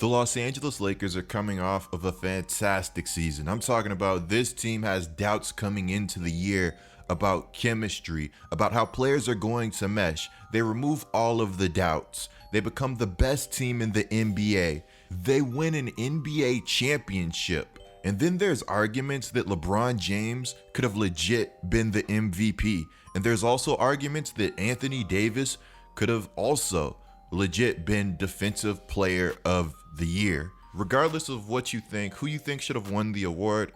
The Los Angeles Lakers are coming off of a fantastic season. I'm talking about this team has doubts coming into the year about chemistry, about how players are going to mesh. They remove all of the doubts. They become the best team in the NBA. They win an NBA championship. And then there's arguments that LeBron James could have legit been the MVP. And there's also arguments that Anthony Davis could have also legit been Defensive Player of the Year. Regardless of what you think, who you think should have won the award,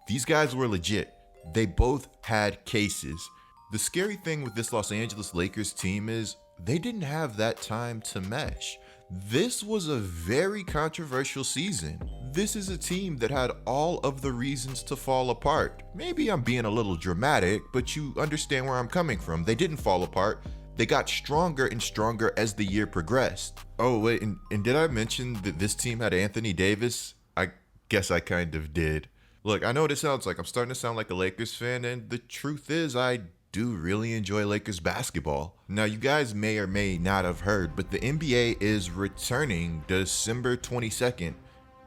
these guys were legit. They both had cases. The scary thing with this Los Angeles Lakers team is they didn't have that time to mesh. This was a very controversial season. This is a team that had all of the reasons to fall apart. Maybe I'm being a little dramatic, but you understand where I'm coming from. They didn't fall apart. They got stronger and stronger as the year progressed. Oh wait, and did I mention that this team had Anthony Davis? I guess I kind of did. Look, I know what it sounds like. I'm starting to sound like a Lakers fan, and the truth is I do really enjoy Lakers basketball. Now, you guys may or may not have heard, but the NBA is returning December 22nd.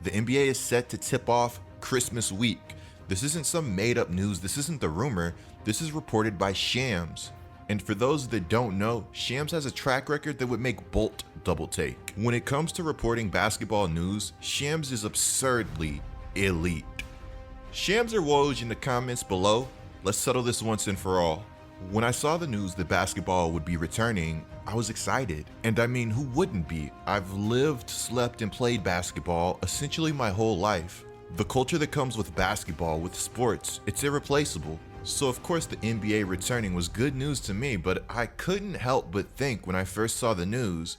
The NBA is set to tip off Christmas week. This isn't some made up news. This isn't the rumor. This is reported by Shams. And for those that don't know, Shams has a track record that would make Bolt double take. When it comes to reporting basketball news, Shams is absurdly elite. Shams or Woj in the comments below. Let's settle this once and for all. When I saw the news that basketball would be returning, I was excited. And I mean, who wouldn't be? I've lived, slept, and played basketball essentially my whole life. The culture that comes with basketball, with sports, it's irreplaceable. So of course the NBA returning was good news to me, but I couldn't help but think when I first saw the news,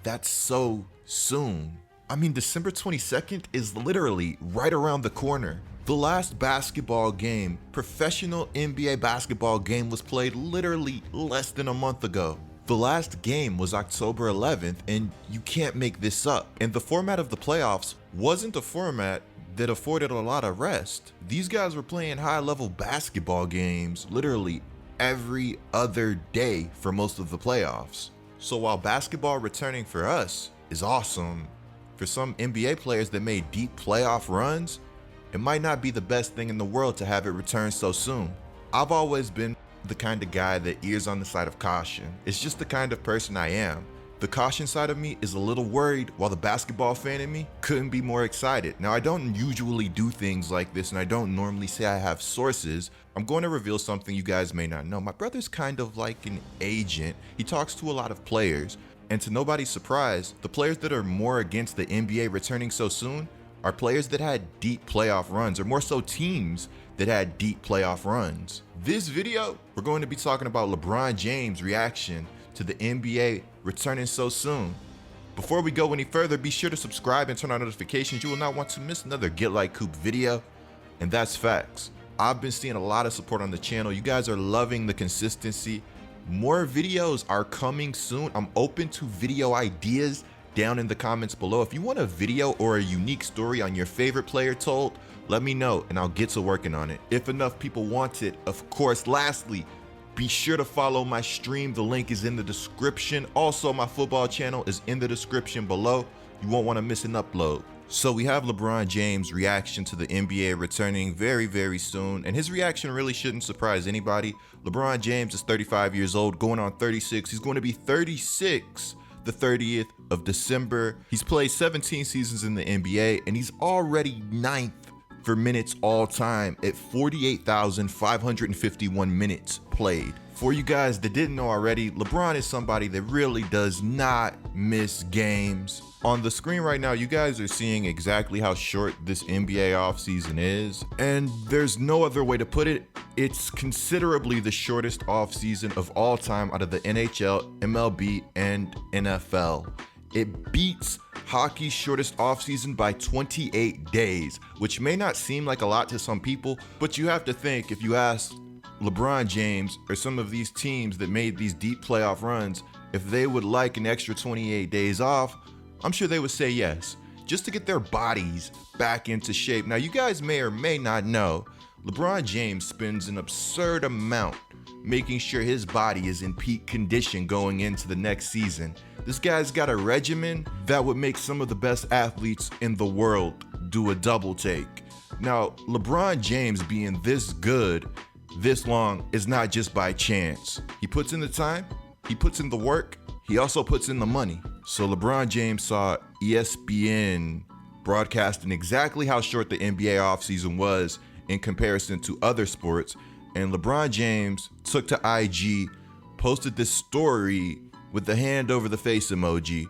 that's so soon. I mean, December 22nd is literally right around the corner. The last basketball game, professional NBA basketball game, was played literally less than a month ago. The last game was October 11th, and you can't make this up. And the format of the playoffs wasn't a format that afforded a lot of rest. These guys were playing high-level basketball games literally every other day for most of the playoffs. So while basketball returning for us is awesome, for some NBA players that made deep playoff runs, it might not be the best thing in the world to have it return so soon. I've always been the kind of guy that errs on the side of caution. It's just the kind of person I am. The caution side of me is a little worried, while the basketball fan in me couldn't be more excited. Now, I don't usually do things like this, and I don't normally say I have sources. I'm going to reveal something you guys may not know. My brother's kind of like an agent. He talks to a lot of players, and to nobody's surprise, the players that are more against the NBA returning so soon are players that had deep playoff runs, or more so teams that had deep playoff runs. This video, we're going to be talking about LeBron James' reaction to the NBA returning so soon. Before we go any further, be sure to subscribe and turn on notifications. You will not want to miss another GetLikeCoop video, and that's facts. I've been seeing a lot of support on the channel. You guys are loving the consistency. More videos are coming soon. I'm open to video ideas down in the comments below. If you want a video or a unique story on your favorite player told, let me know and I'll get to working on it. If enough people want it, of course. Lastly, be sure to follow my stream. The link is in the description. Also, my football channel is in the description below. You won't want to miss an upload. So we have LeBron James' reaction to the NBA returning very, very soon. And his reaction really shouldn't surprise anybody. LeBron James is 35 years old, going on 36. He's going to be 36 the 30th of December. He's played 17 seasons in the NBA, and he's already 9th for minutes all time at 48,551 minutes played. For you guys that didn't know already, LeBron is somebody that really does not miss games. On the screen right now, you guys are seeing exactly how short this NBA offseason is, and there's no other way to put it. It's considerably the shortest offseason of all time out of the NHL, MLB, and NFL. It beats hockey's shortest offseason by 28 days, which may not seem like a lot to some people, but you have to think, if you ask LeBron James or some of these teams that made these deep playoff runs, if they would like an extra 28 days off, I'm sure they would say yes, just to get their bodies back into shape. Now, you guys may or may not know, LeBron James spends an absurd amount making sure his body is in peak condition going into the next season. This guy's got a regimen that would make some of the best athletes in the world do a double take. Now, LeBron James being this good this long is not just by chance. He puts in the time, he puts in the work, he also puts in the money. So LeBron James saw ESPN broadcasting exactly how short the NBA offseason was in comparison to other sports, and LeBron James took to IG, posted this story with the hand over the face emoji.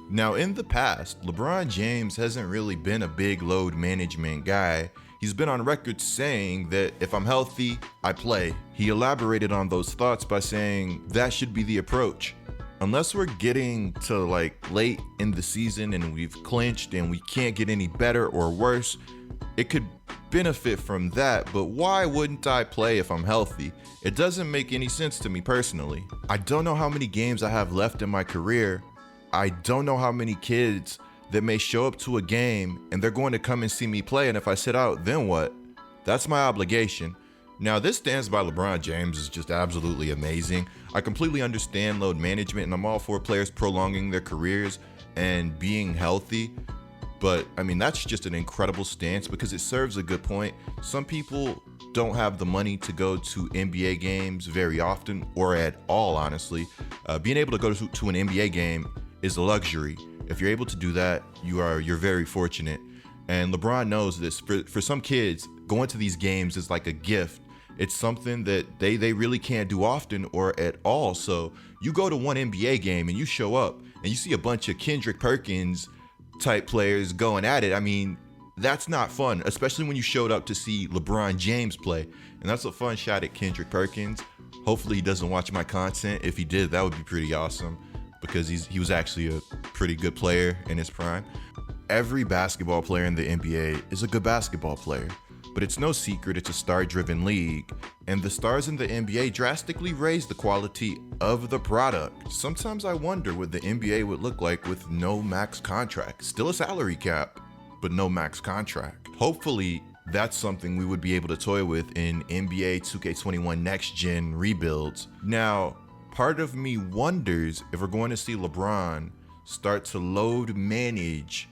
Now, in the past, LeBron James hasn't really been a big load management guy. He's been on record saying that if I'm healthy, I play. He elaborated on those thoughts by saying that should be the approach. Unless we're getting to like late in the season and we've clinched and we can't get any better or worse, it could benefit from that, but why wouldn't I play if I'm healthy? It doesn't make any sense to me personally. I don't know how many games I have left in my career. I don't know how many kids that may show up to a game and they're going to come and see me play, and if I sit out, then what? That's my obligation. Now, this stance by LeBron James is just absolutely amazing. I completely understand load management, and I'm all for players prolonging their careers and being healthy. But I mean, that's just an incredible stance because it serves a good point. Some people don't have the money to go to NBA games very often or at all, honestly. Being able to go to an NBA game is a luxury. If you're able to do that, you're very fortunate. And LeBron knows this. For some kids, going to these games is like a gift. It's something that they really can't do often or at all. So you go to one NBA game and you show up and you see a bunch of Kendrick Perkins type players going at it. I mean, that's not fun, especially when you showed up to see LeBron James play. And that's a fun shot at Kendrick Perkins. Hopefully he doesn't watch my content. If he did, that would be pretty awesome because he was actually a pretty good player in his prime. Every basketball player in the NBA is a good basketball player, but it's no secret it's a star-driven league, and the stars in the NBA drastically raise the quality of the product. Sometimes I wonder what the NBA would look like with no max contract. Still a salary cap, but no max contract. Hopefully, that's something we would be able to toy with in NBA 2K21 Next Gen rebuilds. Now, part of me wonders if we're going to see LeBron start to load manage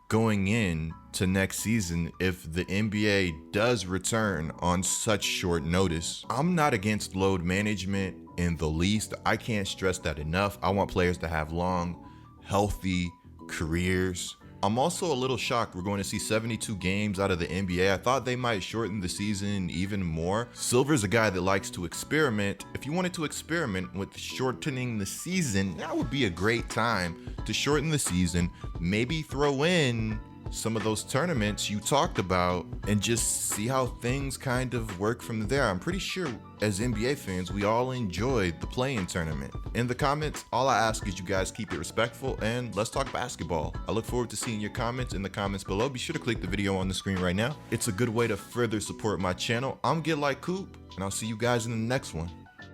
going in to next season if the NBA does return on such short notice. I'm not against load management in the least. I can't stress that enough. I want players to have long, healthy careers. I'm also a little shocked we're going to see 72 games out of the NBA. I thought they might shorten the season even more. Silver's a guy that likes to experiment. If you wanted to experiment with shortening the season, that would be a great time to shorten the season, maybe throw in some of those tournaments you talked about and just see how things kind of work from there. I'm pretty sure as NBA fans, we all enjoyed the play-in tournament. In the comments, all I ask is you guys keep it respectful and let's talk basketball. I look forward to seeing your comments in the comments below. Be sure to click the video on the screen right now. It's a good way to further support my channel. I'm GetLikeCoop, and I'll see you guys in the next one.